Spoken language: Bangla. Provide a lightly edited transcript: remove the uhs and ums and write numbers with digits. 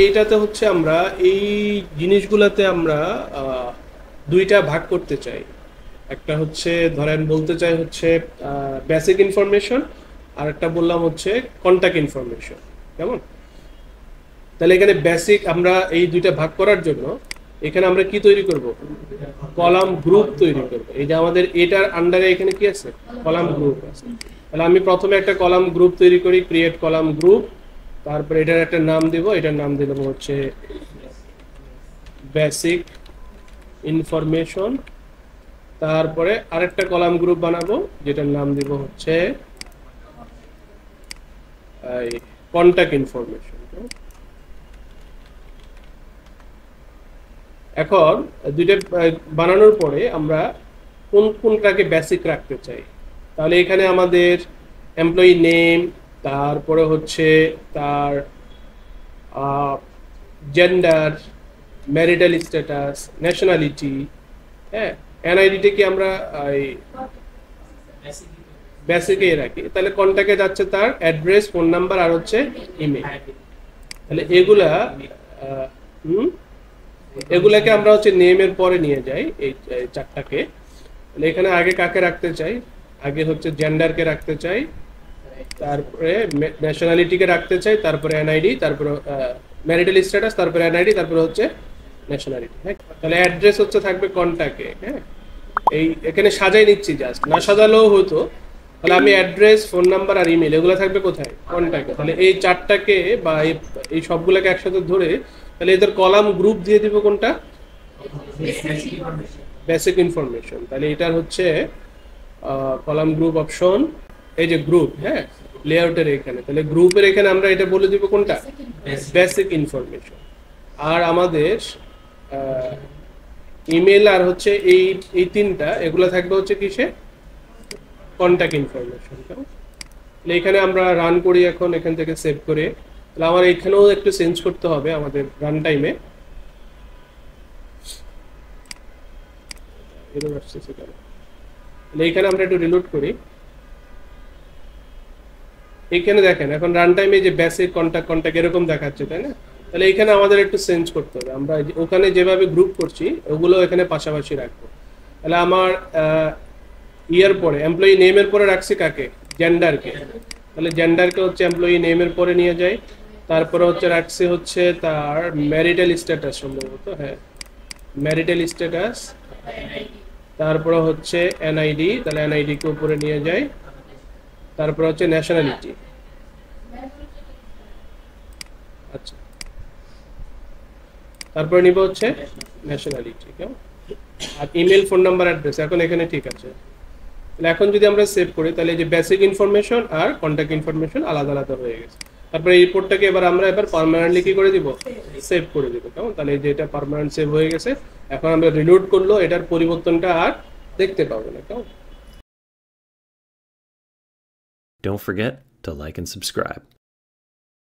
এইটাতে হচ্ছে আমরা এই জিনিসগুলোতে আমরা দুইটা ভাগ করতে চাই। একটা হচ্ছে ধরেন বলতে চাই হচ্ছে বেসিক ইনফরমেশন, আর একটা বললাম হচ্ছে কন্টাক্ট ইনফরমেশন। কেমন? তাহলে এখানে বেসিক আমরা এই দুইটা ভাগ করার জন্য এখানে আমরা কি তৈরি করব? কলাম গ্রুপ তৈরি করব। এই যে আমাদের এটার আন্ডারে এখানে কি আছে? কলাম গ্রুপ আছে। তাহলে আমি প্রথমে একটা কলাম গ্রুপ তৈরি করি, ক্রিয়েট কলাম গ্রুপ। তারপরে এটার একটা নাম দিব, এটার নাম দিলাম হচ্ছে বেসিক ইনফরমেশন। তারপরে আরেকটা কলাম গ্রুপ বানাবো যেটার নাম দিব হচ্ছে কন্টাক্ট ইনফরমেশন। এখন দুইটা বানানোর পরে আমরা কোন কোনটাকে বেসিক রাখতে চাই। তাহলে এখানে আমাদের এমপ্লয়ি নেম, তারপরে হচ্ছে তার জেন্ডার, ম্যারিটাল স্ট্যাটাস, ন্যাশনালিটি, হ্যাঁ, এনআইডিটা কি আমরা বেসিকেই রাখি। তাহলে কন্ট্যাক্টে যাচ্ছে তার অ্যাড্রেস, ফোন নাম্বার আর হচ্ছে ইমেল। তাহলে এগুলাকে আমরা হচ্ছে নেমের পরে নিয়ে যাই এই চারটাকে। তাহলে এখানে আগে কাকে রাখতে চাই? আগে হচ্ছে জেন্ডারকে রাখতে চাই, তারপরে ন্যাশনালিটিকে রাখতে চাই, তারপরে এনআইডি, তারপরে ম্যারিটাল স্ট্যাটাস, তারপরে এনআইডি, তারপরে হচ্ছে ন্যাশনালিটি। হ্যাঁ, তাহলে অ্যাড্রেস হচ্ছে থাকবে কন্ট্যাক্টে। হ্যাঁ, এই এখানে সাজাই নিচ্ছি, জাস্ট না সাজালেও হতো। তাহলে আমি অ্যাড্রেস, ফোন নাম্বার আর ইমেল এগুলো থাকবে কোথায়? কন্ট্যাক্টে। তাহলে এই চারটাকে বা এই সবগুলোকে একসাথে ধরে তাহলে এদের কলাম গ্রুপ দিয়ে দিব কোনটা? Basic information. তাহলে এটার হচ্ছে কলাম গ্রুপ অপশন, এই যে গ্রুপ, হ্যাঁ, লেআউটের এখানে। তাহলে গ্রুপের এখানে আমরা এটা বলে দিব কোনটা? Basic information. আর আমাদের ইমেল আর হচ্ছে এই এই তিনটা এগুলো থাকবে হচ্ছে কিসে? Contact information. তাহলে এখানে আমরা রান করি এখন, এখান থেকে সেভ করে। তাহলে আমার এখানেও একটু চেঞ্জ করতে হবে আমাদের রান টাইমে। এইখানে আমরা একটু রিলোড করি। এইখানে দেখেন এখন রান টাইমে যে বেসিক কন্টাক্ট এরকম দেখাচ্ছে, তাই না? তাহলে এইখানে আমাদের একটু চেঞ্জ করতে হবে। আমরা ওখানে যেভাবে গ্রুপ করছি ওগুলো এখানে পাশাপাশি রাখবো। তাহলে আমার ইয়ার পরে এমপ্লয়ি নেমের পরে রাখছি কাকে? জেন্ডারকে। তাহলে জেন্ডারকে হচ্ছে এমপ্লয়ি নেমের পরে নিয়ে যাই। তারপরে হচ্ছে রাখছি হচ্ছে তার ম্যারিটাল স্ট্যাটাস, সম্ভবত, হ্যাঁ, ম্যারিটাল স্ট্যাটাস। তারপরে হচ্ছে এনআইডি, তাহলে এনআইডি কে উপরে নিয়ে যাই। তারপরে হচ্ছে ন্যাশনালিটি। আচ্ছা, তারপরে নিব হচ্ছে ন্যাশনালিটি। কেমন? আর ইমেল, ফোন নাম্বার, অ্যাড্রেস এখন এখানে ঠিক আছে। তাহলে এখন যদি আমরা সেভ করি তাহলে যে বেসিক ইনফরমেশন আর কন্টাক্ট ইনফরমেশন আলাদা আলাদা হয়ে গেছে। তারপরে এই রিপোর্টটাকে এবার পার্মানেন্টলি কি করে দিব? সেভ করে দিব। কেমন? তাহলে এই যে এটা পার্মানেন্ট সেভ হয়ে গেছে। এখন আমরা রিলোড করলো এটার পরিবর্তনটা আর দেখতে পাবো না। কেমন? Don't forget to like and subscribe.